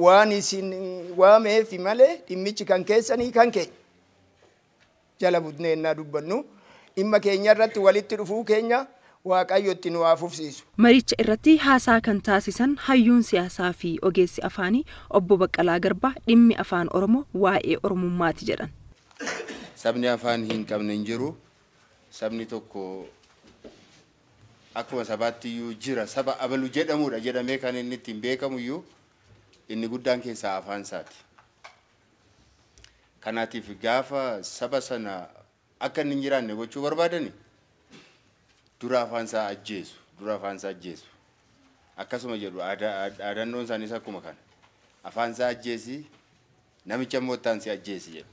waan isin waameef malee dhimmichi kan keessanii kan kee jala budneennaa dubbannu dhimma keenya irratti walitti dhufuu keenya waaqayyo itti nu haafufsiisu. Maricha irratti haasaa kan taasisan hayyuun siyaasaa fi ogeessi afaanii obbo Baqqalaa Garbaa dhimmi afaan Oromoo waa'ee Oromummaati jedhan. Sabni afaan hin qabne hin jiru. Sabni tokko akkuma sabaatti iyyuu jira. Saba abalu jedhamudha jedhamee kan inni ittiin beekamu iyyuu inni guddaan keessaa afaan isaati. Kanaatiif gaafa saba sana akka inni hin jiraanne gochuu barbaadani dura afaan isaa ajjeesu. Akkasuma jedhu aadannoon isaaniis akkuma kana. Afaan isaa ajjeesi namicha immoo ittaansi ajjeesi jedhu.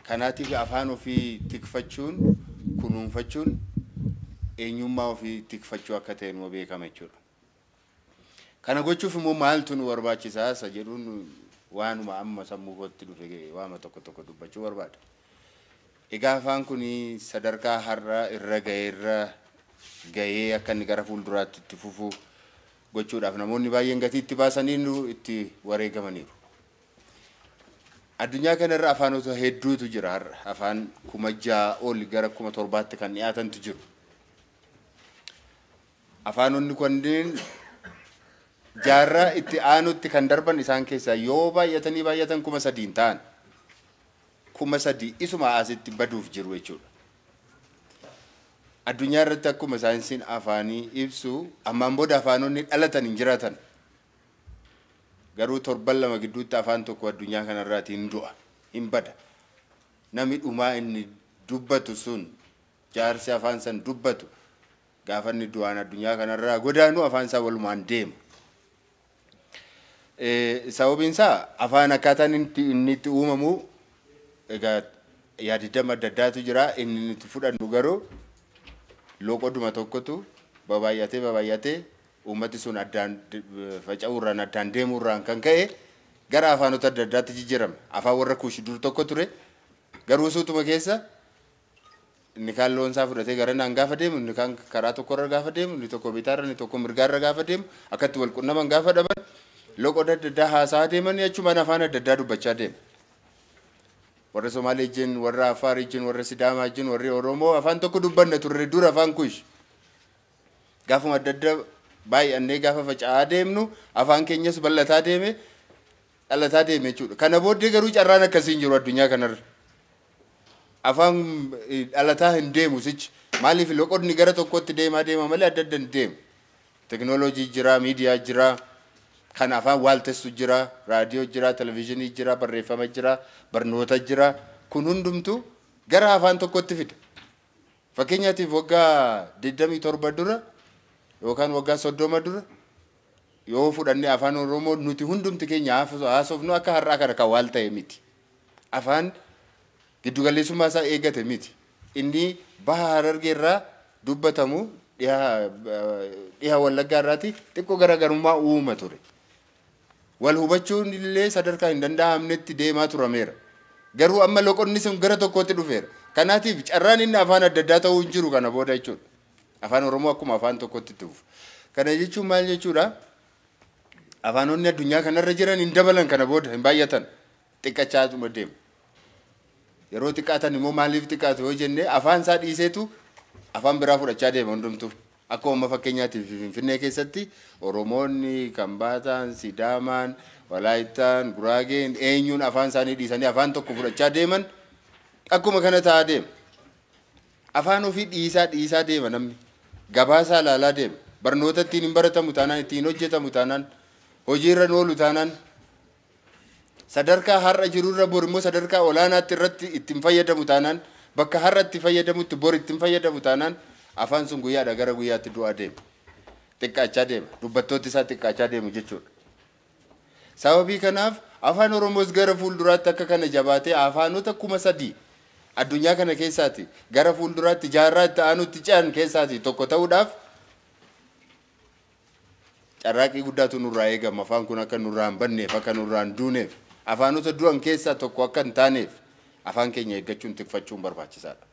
Kanaatiif afaan ofii tikfachuun kunuunfachuun eenyummaa ofii tikfachuu akka ta'e nu beekama jechuudha. Kana gochuuf immoo maaltu nu barbaachisaa isa jedhuun waanuma amma sammuu kootti dhufe waama tokko dubbachuu barbaada. Egaa afaan kun sadarkaa har'a irra gahee akka inni gara fuulduraatti itti fufuu gochuudhaaf namoonni baay'een gatii itti baasanii itti wareegamaniiru. Addunyaa kanarra afaanota hedduutu jira har'a. Afaan 6,000 ol gara 7,000 kan dhiyaatantu jiru. Afaanonni kunneen jaarraa itti aanutti kan darban isaan keessaa yoo baay'atan 3,000 ta'an 3,000 isuma asitti baduuf jiru jechuudha. Addunyaa irratti akkuma saayinsiin afaanii ibsu ammaan booda afaanonni dhalatan hin jiraatan. Garuu 7-2 gidduutti afaan tokko addunyaa kanarraatiin du'a hin bada. Namni dhumaa inni dubbatu sun jaarsi afaan san dubbatu gaafa inni du'aan addunyaa kanarraa godaanu afaan isaa walumaan deema. Sababiin isaa afaan akkaataan inni itti uumamu egaa yaadidama adda addaatu jira. Inni itti fudhannu garuu loqoduma tokkotu babaay'atee ummati sun addaan faca'uurraan addaan deemuurraan kan ka'e gara afaanota adda addaatti jijjiirame. Afaan warra Kuush dur tokko ture. Garuu suutuma keessa inni kaan loon isaa fudhatee gara naan gaafa deemu, inni kaan karaa tokkorra gaafa deemu, inni tokko bitaarra, inni tokko mirgaarra gaafa deemu, akkatti wal qunnaman gaafa dhaban loqoda adda addaa haasaa deemanii achumaan afaan adda addaa dubbachaa deemu. Warra Somaalee wajjin, warra Affaar wajjin, warra Sidaamaa wajjin, warri Oromoo afaan tokko dubbanna turre dur afaan Kuush. Gaafuma adda addaa baay'annee gaafa faca'aa deemnu afaan keenyas bal'ataa deeme dhalataa deeme jechuudha. Kana booddee garuu carraan akkasii hin jiru addunyaa kanarra. Afaan dhalataa hin deemu sichi. Maaliif loqodni gara tokkotti deema malee adda adda hin deemu. Teknooloojii jira, miidiyaa jira, kan afaan waaltessu jira, raadiyoo jira, televezyiinii jira, barreeffama jira, barnoota jira. Kun hundumtu gara afaan tokkotti fida. Fakkeenyaatiif waggaa 27 dura yookaan waggaa 30 dura yoo fudhannee afaan Oromoo nuti hundumti keenya haasofnu akka har'aa kana kan waal ta'e miti. Afaan giddugaleessummaa isaa eegate miti. Inni baha Harargee irraa dubbatamu dhiha Wallaggaa irraati xiqqoo garaagarummaa uuma ture. Wal hubachuun illee sadarkaa hin danda'amnetti deemaa turameera. Garuu amma loqonni sun gara tokkotti dhufeera. Kanaatiif carraan inni afaan adda addaa ta'uu hin jiru kana booda jechuudha. Afaan Oromoo akkuma afaan tokkotti dhufu. Kana jechuun maal jechuudha? Afaanonni addunyaa kanarra jiran hin dabalan kana booda hin baay'atan. Xiqqachaatuma deemu. Yeroo xiqqaatan immoo maaliif xiqqaatu yoo jenne afaan isaa dhiiseetu afaan biraa fudhachaa deema hundumtu. Akkuma fakkeenyaatiif Finfinnee keessatti Oromoonni, Kambaataan, Sidaamaan, Walaayittaan, Guraageen eenyuun afaan isaanii dhiisanii afaan tokko fudhachaa deeman akkuma kana ta'aa deema. Afaan ofii dhiisaa deema namni. Gabaasaa ilaalaa deema. Barnoota ittiin hin baratamu taanaan, ittiin hojjetamu taanaan, hojiirra oolu taanaan, sadarkaa har'a jirurra bor immoo sadarkaa olaanaatti irratti ittiin fayyadamu taanaan, bakka har'a itti fayyadamutti bor ittiin fayyadamu taanaan afaan sun guyyaadha gara guyyaatti du'aa deema. Xiqqaachaa deema. Dubbattooti isaa xiqqaachaa deemu jechuudha. Sababii kanaaf afaan Oromoos gara fuulduraatti akka kana jabaatee afaanota 3,000 addunyaa kana keessaati gara fuulduraatti jaarraa itti aanutti ce'an keessaati tokko ta'uudhaaf carraaqii guddaatu nurraa eegama. Afaan kun akka nurraa hin banneef, akka nurraa hin duuneef, afaanota du'an keessaa tokko akka hin taaneef afaan keenya eeggachuun tikfachuun barbaachisaadha.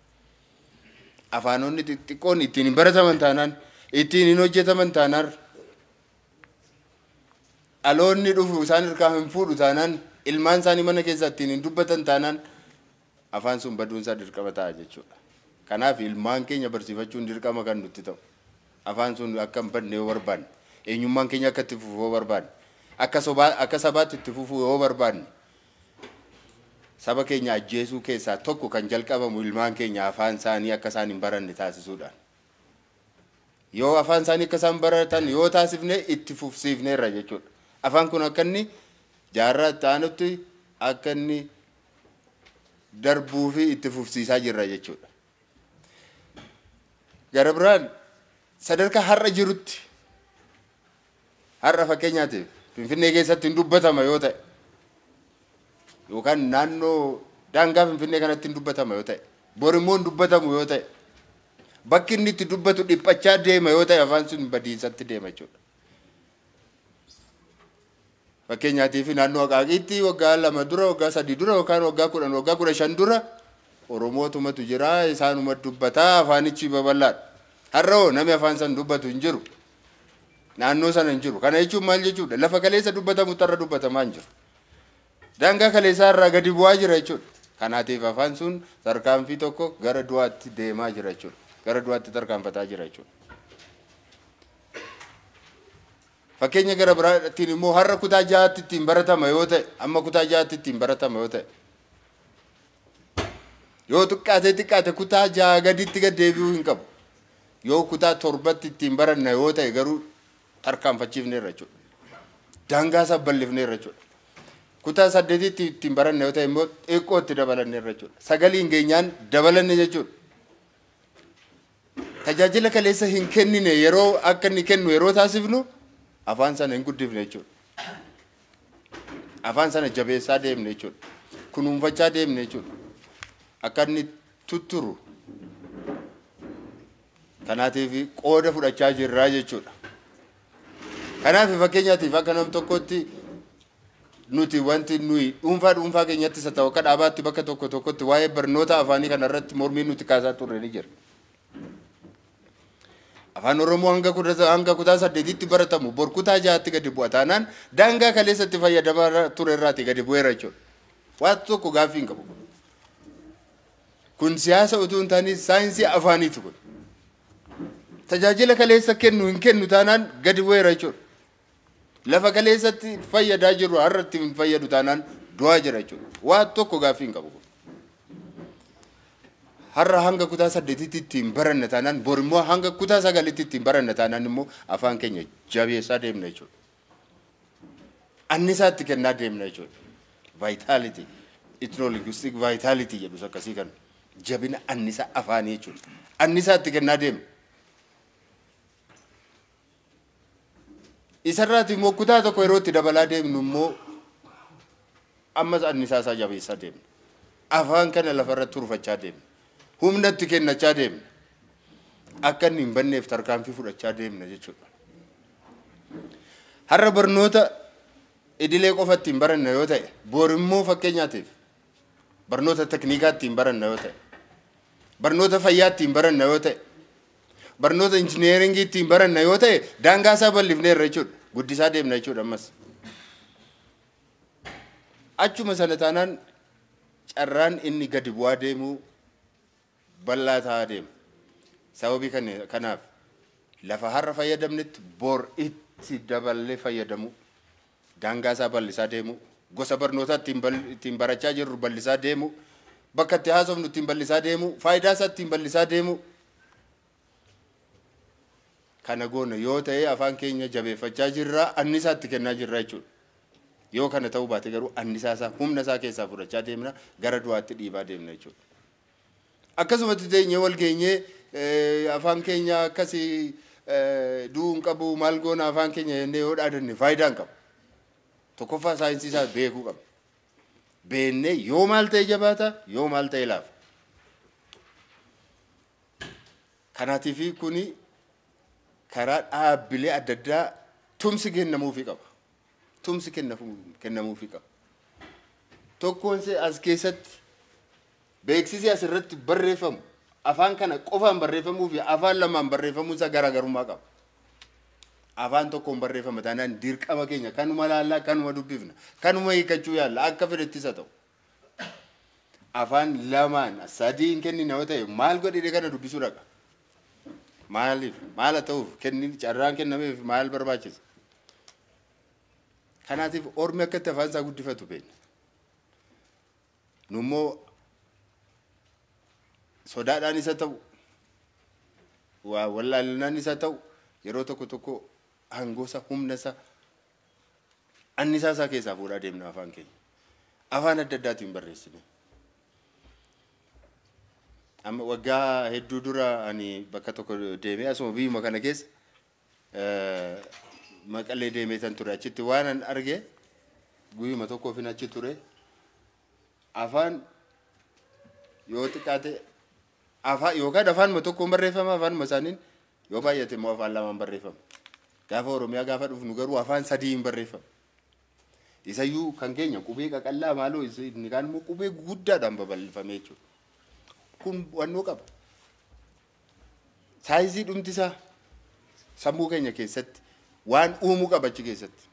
Afaanonni xixiqqoon ittiin hin barataman taanaan, ittiin hin hojjetaman taanaan dhaloonni dhufu isaan hirkaa hin fuudhu taanaan ilmaan isaanii mana keessatti hin dubbatan taanaan afaan sun baduunsaa dirqama ta'a jechuudha. Kanaaf ilmaan keenya barsiifachuun dirqama kan nutti ta'u. Afaan sun akka hin badne yoo barbaanne, eenyummaan keenya akka itti fufu yoo barbaanne, akka sabaatti itti fufu yoo barbaanne, saba keenya ajjeesuu keessaa tokko kan jalqabamu ilmaan keenya afaan isaanii akka isaan hin baranne taasisuudhaan. Yoo afaan isaanii akka isaan baratan yoo taasifne itti fufsiifneerra jechuudha. Afaan kun akka inni jaarraa itti aanutti akka inni darbuu fi itti fufsiisaa jirra jechuudha. Gara biraan sadarkaa har'a jirutti har'a fakkeenyaatiif Finfinnee keessatti hin dubbatama yoo ta'e yookaan naannoo daangaa Finfinnee kanatti hin dubbatama yoo ta'e borimmoo hin dubbatamu yoo ta'e bakki inni itti dubbatu dhiphachaa deema yoo ta'e afaan sun badiisatti deema jechuudha. Fakkeenyaatiif naannoo Aqaaqiitti waggaa 2 dura, waggaa 3 dura yookaan waggaa 10, waggaa 15 dura Oromootumatu jira isaanuma dubbataa afaanichi babal'aadha. Har'oo namni afaan san dubbatu hin jiru. Naannoo sana hin jiru. Kana jechuun maal jechuudha? Lafa kaleessa dubbatamu tarra dubbatamaa hin jiru. Daangaa kaleessaa irraa gadi bu'aa jira jechuudha. Kanaatiif afaan sun tarkaanfii tokko gara du'aatti deemaa jira jechuudha. Gara du'aatti tarkaanfataa jira jechuudha. Fakkeenya gara biraatiin immoo har'a kutaa 6tti ittiin baratama yoo ta'e, amma kutaa 6tti ittiin baratama yoo ta'e. Yoo xiqqaate kutaa 6 gaditti gad deebi'uu hin qabu. Yoo kutaa 7tti ittiin baranna yoo ta'e garuu tarkaanfachiifneerra jechuudha. Daangaa isaa bal'ifneerra jechuudha. Kutaa 8tti ittiin baranna yoo ta'e immoo xiqqoo itti dabalanneerra jechuudha. Sagaliin geenyaan dabalanne jechuudha. Tajaajila kaleessa hin kennine yeroo akka inni kennu yeroo taasifnu afaan sana hin guddifne jechuudha. Afaan sana jabeessaa deemne jechuudha. Kunuunfachaa deemne jechuudha. Akka inni tutturu kanaatiif qooda fudhachaa jirraa jechuudha. Kanaaf fakkeenyaatiif akka nam tokkotti nuti wanti nuyi dhuunfaa keenyatti isa ta'u akka dhaabaatti bakka tokkotti waa'ee barnoota afaanii kanarratti mormii nuti kaasaa turre ni jira. Afaan Oromoo hanga kutaa 8tti baratamu bor kutaa 6tti gadi bu'a taanaan daangaa kaleessatti fayyadamaa ture irraati gadi bu'eera jechuudha. Waan tokko gaaffii hin qabu. Kun siyaasa utuu hin taane saayinsii afaaniiti kun. Tajaajila kaleessa kennu hin kennu taanaan gadi bu'eera jechuudha. Lafa kaleessatti fayyadaa jiru har'atti hin fayyadu taanaan du'aa jira jechuudha. Waan tokko gaaffii hin qabu. Har'a hanga kutaa 8tti ittiin baranna taanaan bor immoo hanga kutaa 9tti ittiin baranna taanaan immoo afaan keenya jabeessaa deemna jechuudha. Annisaatti kennaa deemna jechuudha. Vitality, ethno-linguistic vitality jedhu akkasii kan jabina annisa afaanii jechuudha. Annisaatti kennaa deemna. Isarraati immoo kutaa tokko yeroo itti dabalaa deemnu immoo ammas annisaa isaa jabeessaa deemna. Afaan kana lafarratti turfachaa deemna. Humnatti kennachaa deemna. Akka inni hin banneef tarkaanfii fudhachaa deemna jechuudha. Har'a barnoota idilee qofa ittiin baranna yoo ta'e, bor immoo fakkeenyaatiif barnoota tekniikaa ittiin baranna yoo ta'e, barnoota fayyaa ittiin baranna yoo ta'e, barnoota injineeringii ittiin baranna yoo ta'e, daangaa isaa bal'ifneerra jechuudha. Guddisaa deemna jechuudha ammas. Achuma sana taanaan carraan inni gadi bu'aa deemuu bal'aa ta'aa deema. Sababii kanaaf lafa har'a fayyadamnetti bor itti daballee fayyadamu, daangaa isaa bal'isaa deemu, gosa barnootaa ittiin barachaa jirru bal'isaa deemu, bakka itti haasofnu ittiin bal'isaa deemu, faayidaa isaa ittiin bal'isaa deemu. Kana goona yoo ta'e afaan keenya jabeeffachaa jirra, annisaatti kennaa jirra jechuudha. Yoo kana ta'uu baate garuu annisaa isaa humna isaa keessaa fudhachaa deemna, gara du'aatti dhiibaa deemna jechuudha. Akkasumatti teenyee wal geenyee afaan keenya akkasii du'uun qabu maal goona afaan keenya jennee yoo dhaadanne faayidaa hin qabu. Tokkoffaa saayinsii isaa beekuu qaba. Beennee yoo maal ta'e jabaata, yoo maal ta'e laafa. Kanaatiif kuni karaa dhaabbilee adda addaa tumsi kennamuufii qaba. Tumsi kennamuufii qaba. Tokkoon as keessatti beeksisi asirratti barreeffamu afaan kana qofaan barreeffamuu fi afaan lamaan barreeffamuu isaa garaagarummaa qaba. afaan tokkoon barreeffama taanaan dirqama keenya kanuma laallaa kanuma dubbifna kanuma hiikachuu yaalla akka fedhettis haa ta'u afaan lamaan sadii hin kennine yoo ta'e maal godhee kana dubbisuu dhaqa maaliif maal haa ta'uuf kennin carraan kennameef maal barbaachisa kanaatiif ormi akkatti afaan isaa guddifatu beekna nummoo sodaadhaan isa ta'u waa wallaalinaan isa ta'u yeroo tokko hangosa humna isa annisaa isaa keessaa fuudhaa deemna afaan keenya afaan adda addaatiin barreessine amma waggaa hedduu dura ani bakka tokko deemee asuma biyyuma kana keessa Maqalee deemee tan ture achitti waan an arge guyyuma tokkoof hin achi ture afaan yoo xiqqaate afaan yookaan afaanuma tokkoon barreeffama afaanuma isaaniin yoo baay'ate immoo afaan lamaan barreeffama gaafa Oromiyaa gaafa dhufnu garuu afaan sadii hin barreeffama isayyuu kan keenya qubee qaqallaa maaloo inni kaan immoo qubee guddaadhaan babal'ifamee jechuudha kun wannoo qaba saayizii dhumtisaa sammuu keenya keessatti waan uumuu qaba achi keessatti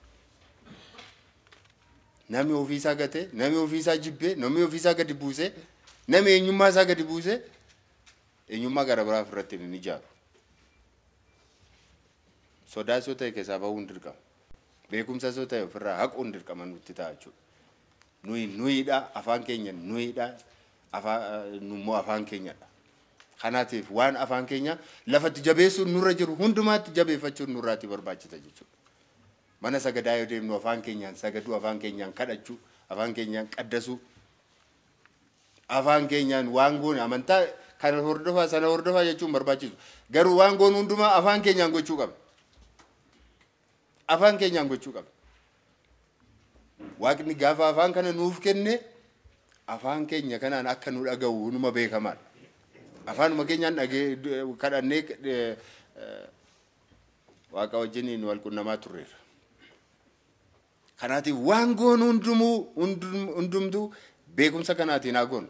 namni ofiisaa gate namni ofiisaa jibbee namni ofiisaa gadi buusee namni eenyummaa isaa gadi buusee eenyummaa gara biraa irratti hin ijaaru sodaa soo ta'e keessaa bahuun dirqama beekumsa soo ta'e ofirraa haquun dirqama nutti ta'a jechuudha nuyiidha afaan keenya nuyiidha nummoo afaan keenyadha kanaatiif waan afaan keenya lafatti jabeessuun nurra jiru hundumaatti jabeeffachuun nurraatti barbaachisa jechuudha mana sagadaa yoo deemnu afaan keenyaan sagaduu afaan keenyaan kadhachuu afaan keenyaan qaddasuu afaan keenyaan waan goone amantaa kana hordofaa sana hordofaa jechuun barbaachisu garuu waan goone hundumaa afaan keenyaan gochuu qaba afaan keenyaan gochuu qaba waaqni gaafa afaan kana nuuf kenne afaan keenya kanaan akka nu dhaga'u hunuma beekamaadha afaanuma keenyaan kadhannee waaqa wajjiniin wal qunnamaa turreera kanaatiif waan goonu hundumtuu beekumsa kanaatiin haa goonu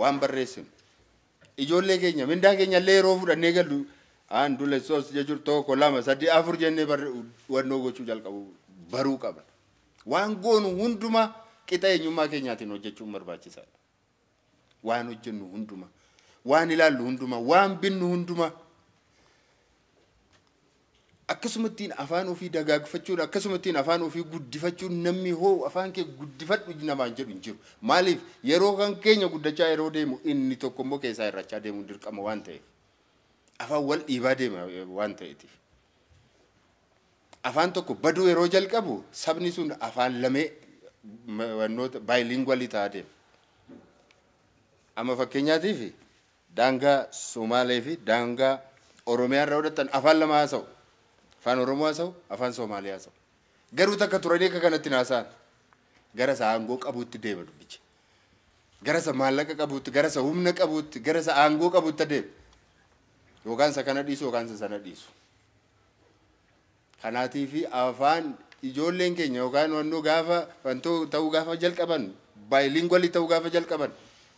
waan barreessinu ijoollee keenya mindaa keenya illee yeroo fudhannee gallu aan dule soos jechuun tokko lama sadii afur jennee wannoo gochuu jalqabu baruu qaba waan goonu hundumaa qixa eenyummaa keenyaatiin hojjechuun barbaachisaadha waan hojjennu hundumaa waan ilaallu hundumaa waan binnu hundumaa akkasumattiin afaan ofii dagaagfachuun akkasumattiin afaan ofii guddifachuun namni hoo afaan kee guddifadhu namaan jedhu hin jiru maaliif yeroo kan keenya guddachaa yeroo deemu inni tokko immoo keessaa irrachaa deemu dirqama waan ta'eef afaan wal dhiibaa deema waan ta'eetiif afaan tokko baduu yeroo jalqabu sabni sun afaan lamee wannoota baayilingwalii ta'aa deema amma fakkeenyaatiif daangaa Somaalee fi daangaa Oromiyaa irraa hodhatan afaan lama haasa'u afaan Oromoo haasa'u afaan Somaalee haasa'u garuu takka turanii akka kanatti haasa'an gara isa aangoo qabuutti deema dubbichi gara isa maallaqa qabuutti gara isa humna qabuutti gara isa aangoo qabuutti adeema yookaan isa kana dhiisu yookaan isa sana dhiisu kanaatiif afaan ijoolleen keenya yookaan wannoo gaafa wantoo ta'uu gaafa jalqaban baayilingwalii ta'uu gaafa jalqaban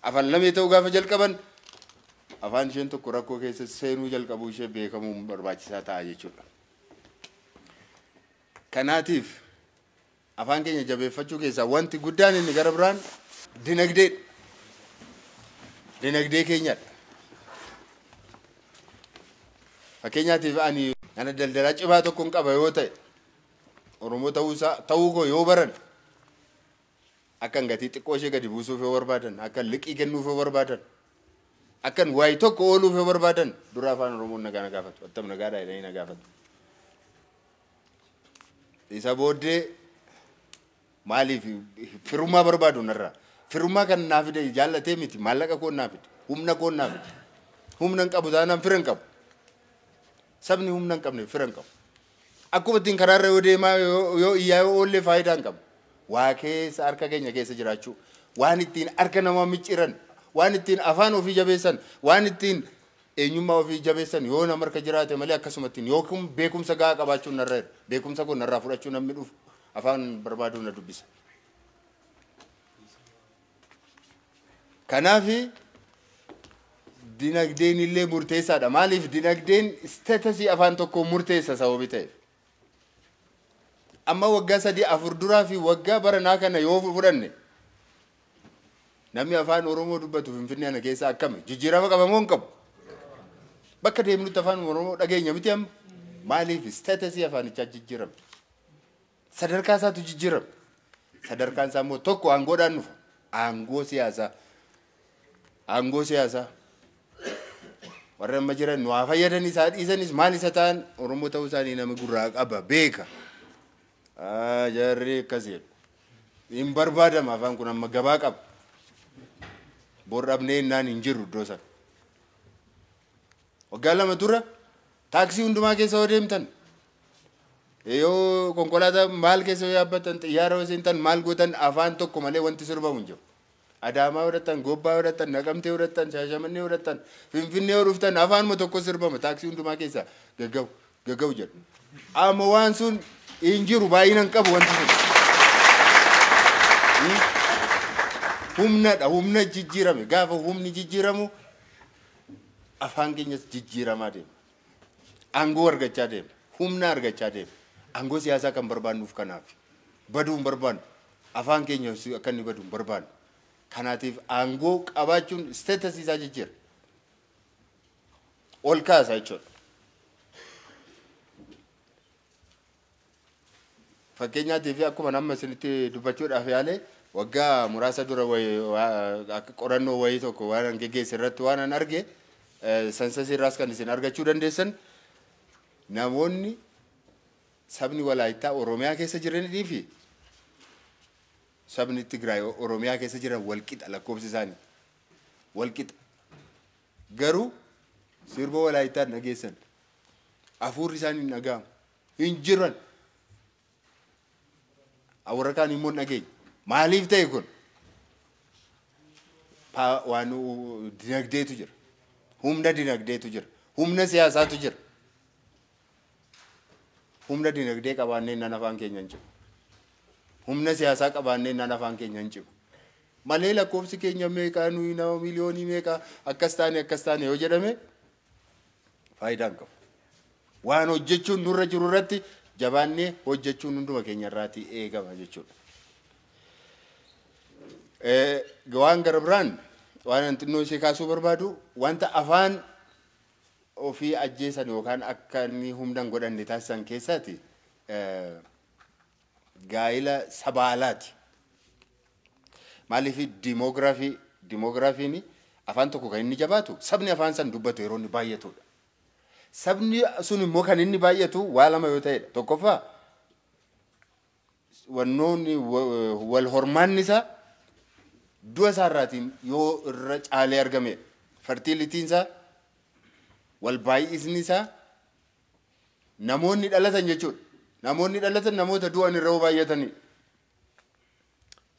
afaan lamee ta'uu gaafa jalqaban afaan isheen tokko rakkoo keessa seenuu jalqabuu ishee beekamuun barbaachisaa ta'a jechuudha kanaatiif afaan keenya jabeeffachuu keessaa wanti guddaan inni gara biraan dinagdee keenyadha fakkeenyaatiif ani ana daldalaa cimaa tokkoon qaba yoo ta'e Oromoo ta'uu koo yoo baran akkan gatii xiqqoo ishee gadi buusuuf yoo barbaadan akkan liqii kennuuf yoo barbaadan akkan waayee tokko ooluuf yoo barbaadan dura afaan Oromoon nagaa na gaafatu attam nagaadhaa jedhanii na gaafatu isa booddee maaliif firummaa barbaadu narraa firummaa kan naa fide jaallatee miti maallaqa koon naa fide humna koon naa fide humna hin qabu taanaan fira hin qabu sabni humna hin qabne fira hin qabu akkuma ittiin karaarra yoo deemaa yoo iyyaa yoo oollee faayidaa hin qabu waa keessa harka keenya keessa jiraachuu waan ittiin harka namaa micciiran waan ittiin afaan ofii jabeessan waan ittiin eenyummaa ofii jabeessan yoo nama harka jiraate malee akkasumattiin yookiin beekumsa gahaa qabaachuun narra beekumsa kun narraa fudhachuu namni dhufu afaan barbaaduu na dubbisa kanaafi dinagdeen illee murteessaadha. Maaliif dinagdeen isteetasii afaan tokko murteessa sababii ta'eef. Amma waggaa 3-4 duraa fi waggaa baranaa kana yoo fudhanne namni afaan Oromoo dubbatu Finfinnee ana keessa akkami jijjiirama qaba moo hin qabu? Bakka deemnutti afaan Oromoo dhageenya miti amma. Maaliif isteetasii afaanichaa jijjiirame? Sadarkaa isaatu jijjiirame. Sadarkaan isaa immoo tokko aangoodhaan dhufa. Aangoo siyaasaa. Aangoo siyaasaa. Warra amma jiran nu haa fayyadanii isaa dhiisanis maal isa ta'an Oromoo ta'uu isaanii nama gurraa qaba beeka. Jarri akkasii hin barbaadama afaan kun amma gabaa qaba. Borrabnee naan hin jirru iddoo sana. Waggaa 2 dura taaksii hundumaa keessa yoo deemtan yoo konkolaataa maal keessa yoo yaabbatan xiyyaara yoo seentan maal gootan afaan tokko malee wanti sirbamu hin jiru. Adaamaa godhatan, Gobbaa godhatan, Naqamtee godhatan, Shaashamannee godhatan, Finfinnee yoo dhuftan afaanuma tokko sirbama taaksii hundumaa keessa gaggabu jedhu. Amma waan sun hin jiru baay'inaan qabu wanti sun. Humnadha, humna jijjiirame. Gaafa humni jijjiiramu afaan keenyas jijjiiramaa deema. Aangoo argachaa deema. Humna argachaa deema. Aangoo siyaasaa kan barbaannuuf kanaaf. Baduu hin barbaannu. Afaan keenya akka inni baduu hin barbaannu. Kanaatiif aangoo qabaachuun isteetasii isaa jijjiira. Ol kaasa jechuudha. Fakkeenyaatiif akkuma nama isinitti dubbachuudhaaf yaale waggaa muraasa dura akka qorannoo wayii tokko waan an geggeesse irratti waan an arge sansasii irraas kan isin argachuu dandeessan namoonni sabni Walaayittaa Oromiyaa keessa jiranii fi sabni Tigraay Oromiyaa keessa jiran walqixa lakkoofsi isaanii walqixa garuu sirba Walaayittaa dhageessan hafuurri isaanii hin dhaga'amu hin jiran warra kaan immoo dhageenya maaliif ta'e kun waan dinagdeetu jira humna dinagdeetu jira humna siyaasaatu jira humna dinagdee qabaannee nan afaan keenya hin cibu humna siyaasaa qabaannee nan afaan keenya hin cibu malee lakkoofsi keenya meeqa nuyi nama miliyoonii meeqa akkas taane yoo jedhame faayidaan qabu waan hojjechuun nurra jiru irratti jabaannee hojjechuun hunduma keenya irraati eegama jechuudha. Waan gara biraan waan xinnoo ishee kaasuu barbaadu wanta afaan ofii ajjeesan yookaan akka inni humnaan godhanne taasisan keessaati gaa'ila sabaalaati. Maaliif dimogiraafiin afaan tokko kan inni jabaatu sabni afaan san dubbatu yeroo inni baay'atudha. Sabni sun immoo kan inni baay'atu waa lama yoo ta'edha. Tokkoffaa wannoonni wal hormaanni isaa du'a isaarraatiin yoo irra caalee argame fertilitiin isaa wal baay'isni isaa namoonni dhalatan jechuudha. Namoonni dhalatan namoota du'an irra baay'atanii.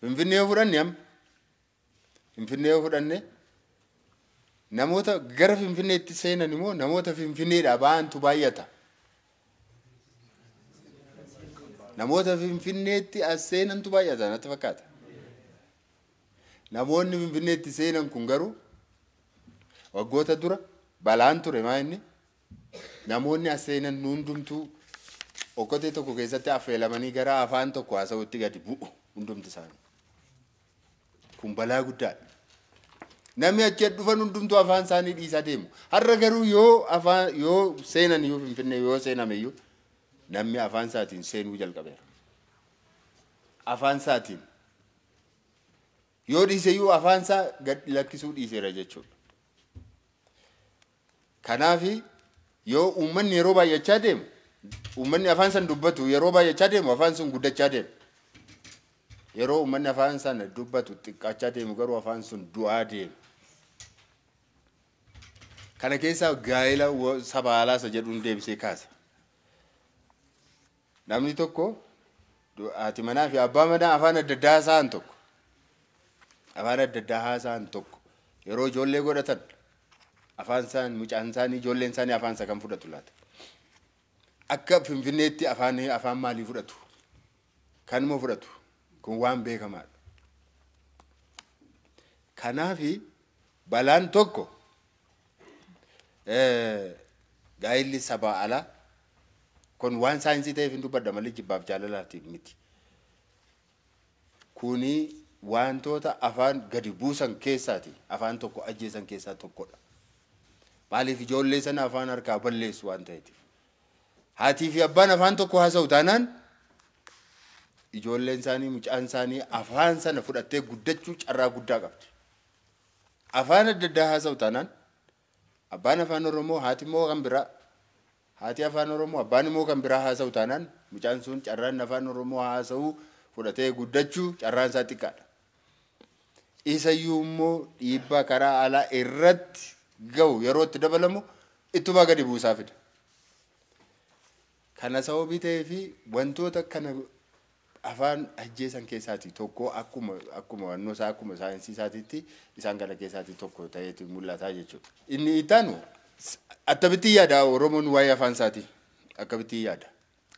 Finfinnee yoo fudhanne namoota gara Finfinneetti seenan immoo namoota Finfinneedhaa ba'antu baay'ata. Namoota Finfinneetti as seenantu baay'ata natti fakkaata. Namoonni Finfinneetti seenan kun garuu waggoota dura balaan ture maa inni namoonni as seenan hundumtuu okkotee tokko keessatti affeelamanii gara afaan tokko haasa'utti gadi bu'u hundumti isaanii. Kun balaa guddaadha. Namni achi dhufan hundumtuu afaan isaanii dhiisaa deemu. Har'a garuu yoo seenan iyyuu Finfinnee yoo seename iyyuu namni afaan isaatiin seenuu jalqabeera. Afaan isaatiin yoo dhiise iyyuu afaan isaa gad lakkisuu dhiiseera jechuudha. Kanaaf yoo uummanni yeroo baay'achaa deemu uummanni afaan san dubbatu yeroo baay'achaa deemu afaan sun guddachaa deema. Yeroo uummanni afaan sana dubbatu xiqqaachaa deemu garuu afaan sun du'aa deema. Kana keessaa gaa'ila sabaalaa isa jedhuun deebisee kaasa. Namni tokko haati manaa fi abbaa manaa afaan adda addaa haasa'an tokko. Afaan adda addaa haasa'an tokko yeroo ijoollee godhatan afaan isaan mucaan isaanii ijoolleen isaanii afaan isa kan fudhatu laata. Akka Finfinneetti afaan maalii fudhatu? Kanuma fudhatu. Kun waan beekamaadha. Kanaaf balaan tokko gaa'illi sabaa alaa kun waan saayinsii ta'eef hin dubbadda malee jibbaaf jaalalaatiif miti. Kuni wantoota afaan gadi buusan keessaati. Afaan tokko ajjeesan keessaa tokkodha. Maaliif ijoollee sana afaan harkaa balleessu waan ta'eetiif. Haatii fi abbaan afaan tokko haasa'u taanaan ijoolleen isaanii mucaan isaanii afaan sana fudhattee guddachuu carraa guddaa qabdi. Afaan adda addaa haasa'u taanaan abbaan afaan Oromoo haati immoo kan biraa, haati afaan Oromoo abbaan immoo kan biraa haasa'u taanaan mucaan sun carraan afaan Oromoo haasa'u fudhatee guddachuu carraan isaa xiqqaadha. Isayyuu immoo dhiibbaa karaa alaa irratti ga'u yeroo itti dabalamu ittuma gadi buusaa fida. Kana sababii ta'ee fi wantoota kana afaan ajjeesan keessaati tokko akkuma wannoo isaa akkuma saayinsii isaatiitti isaan kana keessaati tokko ta'eeti mul'ataa jechuudha. Inni ittaanu akkamitti yaada Oromoon waa'ee afaan isaati akkamitti yaada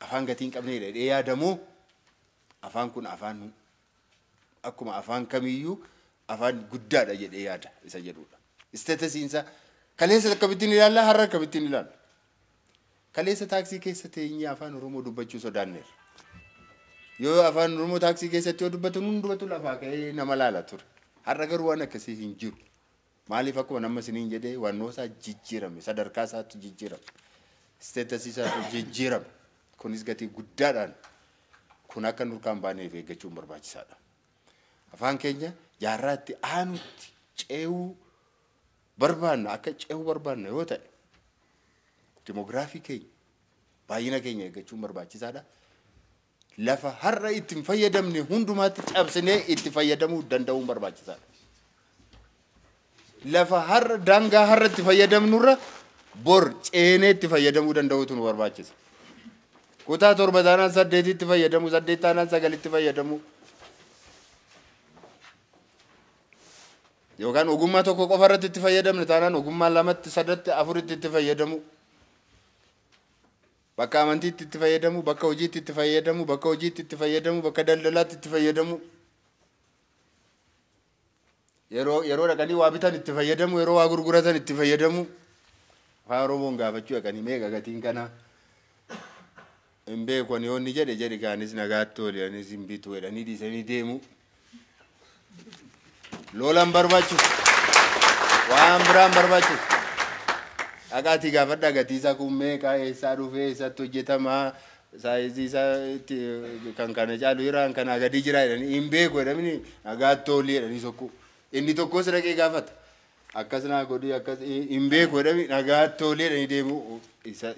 afaan gatii hin qabne jedhee yaadamu afaan kun afaan akkuma afaan kamiyyuu afaan guddaadha jedhee yaada isa jedhudha. Istaatasiinsa kaleessa akkamittiin ilaalla har'a akkamittiin ilaalla. Kaleessa taaksii keessa teenyee afaan Oromoo dubbachuu sodaanneera. Yoo afaan Oromoo taaksii keessatti yoo dubbatu nun dubbatu lafaa ka'ee nama laala ture. Har'a garuu waan akkasii hin jiru. Maaliif akkuma nama isiniin jedhee wannoosaa jijjiirame sadarkaa isaatti jijjiirame. Istaatasiisaatu jijjiirame. Kunis gatii guddaadhaan kun akka nurkaan baaneef eeggachuun barbaachisaadha. Afaan keenya jaarraatti aanutti ce'uu barbaanna akka ce'uu barbaanna yoo ta'e demoogiraafii keenya baay'ina keenya eeggachuun barbaachisaadha. Lafa har'a ittiin fayyadamne hundumaatti cabsinee itti fayyadamuu danda'uun barbaachisaadha. Lafa har'a daangaa har'a itti fayyadamnurra bor ceenee itti fayyadamuu danda'uutu nu barbaachisa. Kutaa 7 taanaan 8 itti fayyadamu 8 taanaan 9 itti fayyadamu. Yookaan ogummaa tokko qofa irratti itti fayyadamne taanaan ogummaa 2 3 4 itti fayyadamu. Bakka amantiitti itti fayyadamu, bakka hojiitti itti fayyadamu, bakka hojiitti itti fayyadamu, bakka daldalaatti itti fayyadamu. Yeroo dhaqanii waa bitan itti fayyadamu, yeroo waa gurguratan itti fayyadamu. Afaan Oromoon gaafachuu dhaqanii meeqa gatiin kana hin beeku ani yoonni jedhe kaanis nagaatti oole anis hin bitu jedhanii dhiisanii deemu. Lolaan barbaachisu waan biraan barbaachisu. Dhaqaatii gaafadhaa gatiisaa kun meeqa eessaa dhufee eessatti hojjetamaa saayizii isaa kan kana caalu jiraan kanaa gadi jira jedhanii hin beeku jedhamni nagaatti oolii jedhanii sokku. Inni tokkos dhaqee gaafata. Akkas naa godhii akkas hin beeku jedhanii nagaatti oolii jedhanii deemu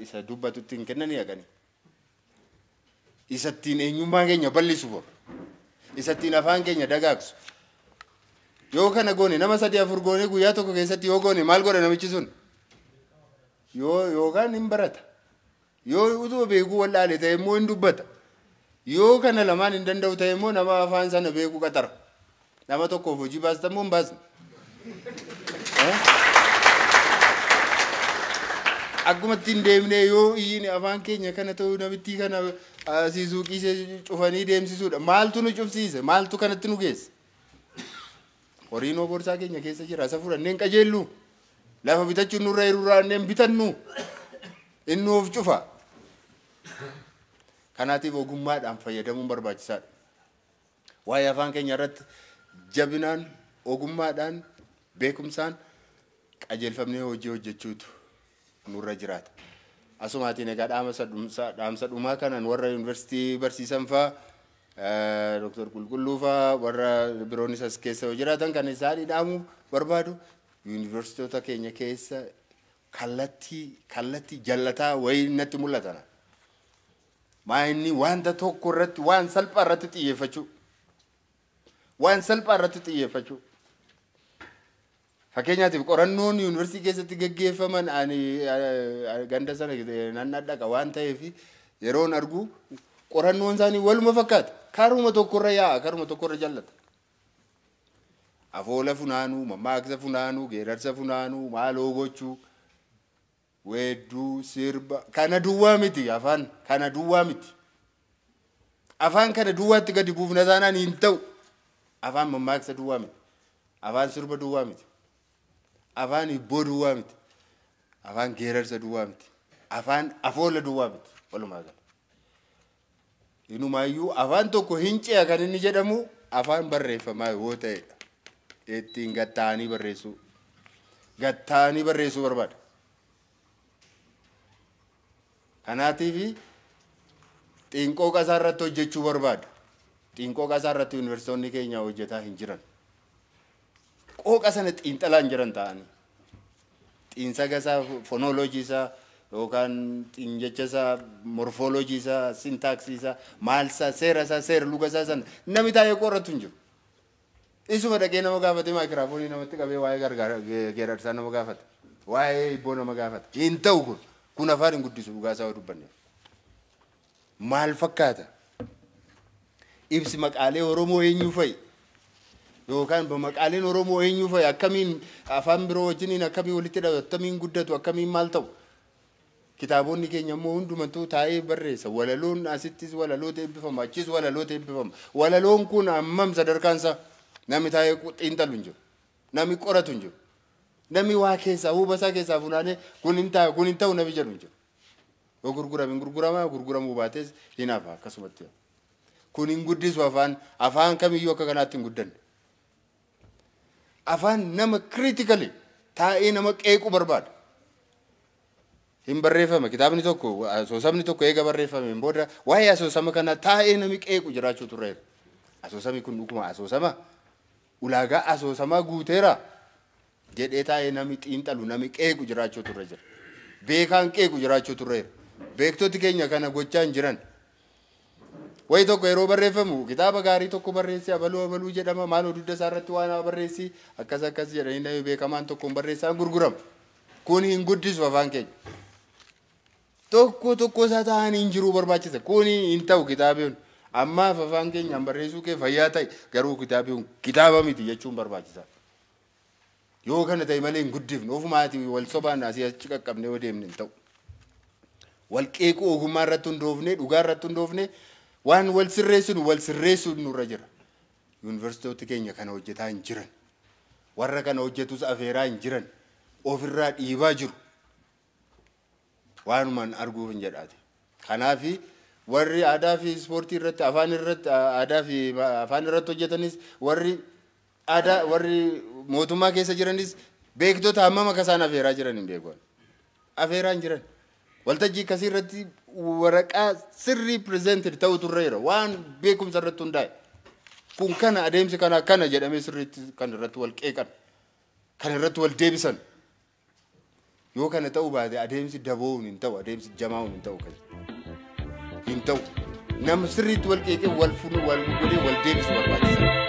isa dubbatutti hin kennanii haqanii. Isattiin eenyummaa keenya bal'isuuf isattiin afaan keenya dagaagsu. Yoo kana goone nama 3 4 goone guyyaa tokko keessatti yoo goone maal godha namichi sun? Yookaan hin barata. Yoo utuma beekuu wallaale ta'e immoo hin dubbata. Yoo kana lamaan hin danda'u ta'e immoo nama afaan sana beekuu qaxara. Nama tokkoof hojii baasita immoo hin baasne. Akkuma ittiin deemnee yoo iyyiin afaan keenya kana ta'uu namittii kana asii suuqii cufanii deemsisuudha. Maaltu nu cufsiise? Maaltu kanatti nu geesse? Horiin borsaa keenya keessa jira. Isa fudhanneen qajeellu. Lafa bitachuun nurra irraanneen bitannu. Inni of cufa. Kanaatiif ogummaadhaan fayyadamuun barbaachisaadha. Waa'ee afaan keenya irratti jabinaan ogummaadhaan beekumsaan qajeelfamnee hojii hojjechuutu nurra jiraata. Asumaatiin egaa dhaamsa dhumaa kanan warra yuunivarsiitii barsiisan fa'aa Dr. Qulqulluu fa'aa warra biroon isas keessa yoo jiraatan kan isaan dhaamuu barbaadu yuunivarsiitota keenya keessa kallattii jallataa wayii natti mul'atan. Maayinni wanta tokko irratti waan salphaa irratti xiyyeeffachuu. Waan salphaa irratti xiyyeeffachuu. Fakkeenyaatiif qorannoon yuunivarsiitii keessatti gaggeeffaman ganda sana nan dhaqa waan ta'eef yeroon argu qorannoon isaanii waluma fakkaata. Karuma tokkorra yaa'a, karuma tokkorra jallata. Afoola funaanuu, mammaaksa funaanuu, geerarsa funaanuu, maaloo gochuu, weedduu, sirba. Kana duwwaa miti afaan, kana duwwaa miti. Afaan kana duwwaatti gadi buufna taanaan hin ta'u. Afaan mammaaksa duwwaa miti. Afaan sirba duwwaa miti. Afaan hibboo duwwaa miti. afaan geerarsa duwwaa miti. Afaan afoola duwwaa miti. Walumaa gala. Inumaayyuu afaan tokko hin ce'a kan inni jedhamu afaan barreeffamaa yoo ta'edha. Ittiin gattaanii barreessuu. Gattaanii barreessuu barbaada. Kanaatiif xiinqoo qasaa irratti hojjechuu barbaada. Xiinqoo qasaa irratti yuunivarsiitonni keenya hojjetaa hin jiran. Qooqa sana xiinxalaan jiran ta'anii. Xiinsa gasaa fonooloojii isaa yookaan xiinjecha isaa morfooloojii isaa sintaaksii isaa maal isaa seera luga isaa sana namni taa'ee qoratu hin jiru. Isuma dhaqee nama gaafate maayikiraafoonii namatti qabee waa'ee geerarsaa nama gaafata. Waa'ee hibboo nama gaafata. Hin ta'u kun afaan hin guddisu dhugaa isaa dubbanne. Maal fakkaata? Ibsi maqaalee Oromoo eenyu fa'i? Yookaan maqaaleen Oromoo eenyu fa'i? Akkamiin afaan biroo wajjiniin akkamiin walitti hidhatu? Akkamiin guddatu? Akkamiin maal ta'u? Kitaabonni keenya immoo hundumattuu taa'ee barreessa. Walaloon asittis walaloota eebbifama. Achis walaloota eebbifama. Walaloon kun ammam sadarkaan isaa? Namni taa'ee xiinxalu hin jiru. Namni qoratu hin jiru. Namni waa keessaa huba isaa keessaa funaanee kun hin ta'u namni jedhu hin jiru. Yoo gurguramuu baates hin hafa akkasumatti. Kun hin guddisu afaan kamiyyuu akka kanaatti hin guddanne. Afaan nama critically taa'ee nama qeequ barbaada. Hin barreeffame kitaabni tokko asoosamni tokko eega barreeffameen booda waa'ee asoosama kana taa'ee namni qeequ jiraachuu turreera. Asoosamni kun dhuguma asoosama ulaagaa asoosamaa guuteera jedhee taa'ee namni xiinxalu namni qeequ jiraachuu turre jira. Beekaan qeequ jiraachuu turreera. Beektoti keenya kana gochaa hin jiran. Wayi tokko yeroo barreeffamu kitaaba gaarii tokko barreessi abaluu jedhama maaloo dudda isaa irratti waan barreessi akkas jedhanii namni beekamaan tokkoon barreessaan gurgurama. Kun hin guddisu afaan keenya. Tokko isaa ta'anii hin jiruu barbaachisa. Kun hin ta'u kitaabiin. Ammaaf afaan keenyaan barreessuu kee fayyaa ta'e garuu kitaabiin kitaaba miti jechuun barbaachisa. Yoo kana ta'e malee hin guddifne ofumaatii wal sobaan asii achi qaqqabnee yoo deemne hin ta'u. Wal qeequu ogummaa irratti hundoofne dhugaa irratti hundoofne waan wal sirreessuun nurra jira. Yuunivarsiitota keenya kana hojjetaa hin jiran. Warra kana hojjetus afeeraa hin jiran. Ofirraa dhiibaa jiru. Waanumaan arguuf hin jedhaate. Kanaafi warri aadaa fi ispoortii irratti afaan irratti hojjetanis warri mootummaa keessa jiranis beektota hammam akka isaan afeeraa jiran hin beeku. Afeeraa hin jiran. Waltajjii akkasii irratti waraqaa sirrii presented ta'u turreera waan beekumsa irratti hundaa'e. Kun kana adeemsi kana jedhamee sirriitti kan irratti wal qeeqan kan irratti wal deebisan. Yoo kana ta'uu baate adeemsi daboo'uun hin ta'u adeemsi jamaa'uun hin ta'u hin ta'u nama sirriitti wal qeeqee wal funu wal godhee wal deebisu barbaachisa.